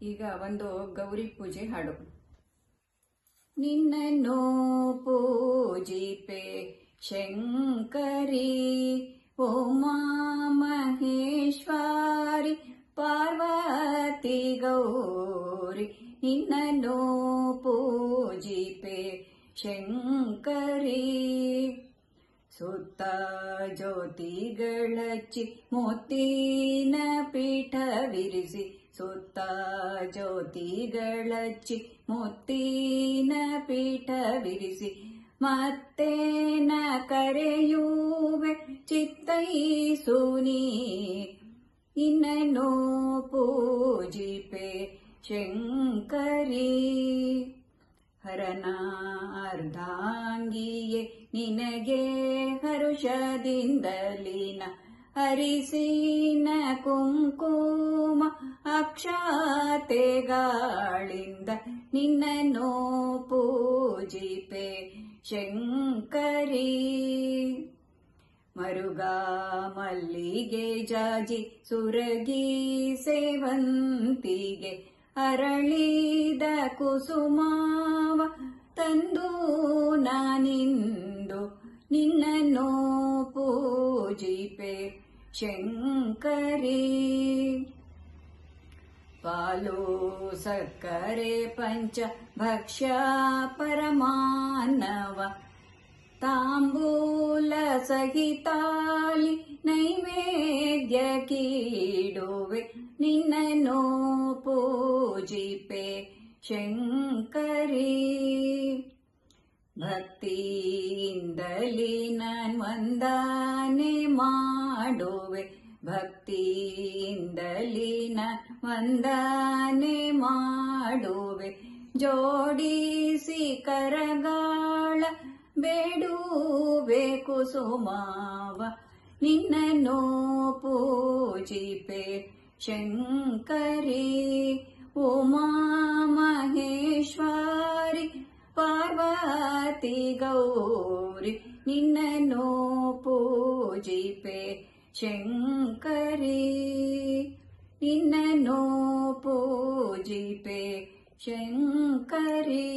ಈಗ ಒಂದು ಗೌರಿ ಪೂಜೆ ಹಾಡು. ನಿನ್ನನ್ನು ಪೂಜಿಪೆ ಶಂಕರಿ ಉಮಾ ಮಹೇಶ್ವರಿ ಪಾರ್ವತಿ ಗೌರಿ. ನಿನ್ನನ್ನು ಪೂಜಿಪೆ ಶಂಕರಿ. ಸುತ್ತ ಜ್ಯೋತಿಗಳಚ್ಚಿ ಮುತ್ತಿನ ಪೀಠವಿರಿಸಿ, ಸುತ್ತ ಜ್ಯೋತಿಗಳಚ್ಚಿ ಮುತ್ತಿನ ಪೀಠವಿರಿಸಿ, ಮತ್ತೇನ ಕರೆಯುವೆ ಚಿತ್ತೈಸುನಿ. ನಿನ್ನನ್ನು ಪೂಜಿಪೆ ಶಂಕರಿ. ಹರನ ಅರ್ಧಾಂಗಿಯೇ ನಿನಗೆ ಹರುಷದಿಂದಲಿನ ಹರಿಸಿನ ಕುಂಕುಮ ಅಕ್ಷತೆಗಳಿಂದ ನಿನ್ನನ್ನು ಪೂಜಿಪೆ ಶಂಕರಿ. ಮರುಗ ಮಲ್ಲಿಗೆ ಜಾಜಿ ಸುರಗಿ ಸೇವಂತಿಗೆ ಅರಳಿದ ಕುಸುಮಾವ ತಂದು ನಾನಿಂದು ನಿನ್ನನ್ನು ಪೂಜಿಪೆ ಶಂಕರಿ. ಪಾಲು ಸಕ್ಕರೆ ಪಂಚ ಭಕ್ಷ್ಯ ಪರಮಾನ್ನವ ತಾಂಬೂಲ ಸಹಿತಾಲಿ ನೈವೇದ್ಯ ಕೀಡುವೆ ನಿನ್ನನ್ನು ಪೂಜಿಪೆ ಶಂಕರಿ. ಭಕ್ತಿಯಿಂದಲಿ ನಾನು ವಂದನೆ ಮಾಡುವೆ, ಭಕ್ತಿಯಿಂದಲಿ ನಾನು ವಂದನೆ ಮಾಡುವೆ. ಜೋಡಿಸಿ ಕರಗಾಳ ಬೇಡುವೆ ಕುಸುಮಾವ ನಿನ್ನನ್ನು ಪೂಜಿಪೆ ಶಂಕರಿ. ಉಮಾ ಮಹೇಶ್ವರಿ ಪಾರ್ವತಿ ಗೌರಿ ನಿನ್ನನ್ನು ಪೂಜಿಪೆ ಶಂಕರಿ. ನಿನ್ನನ್ನು ಪೂಜಿಪೆ ಶಂಕರಿ.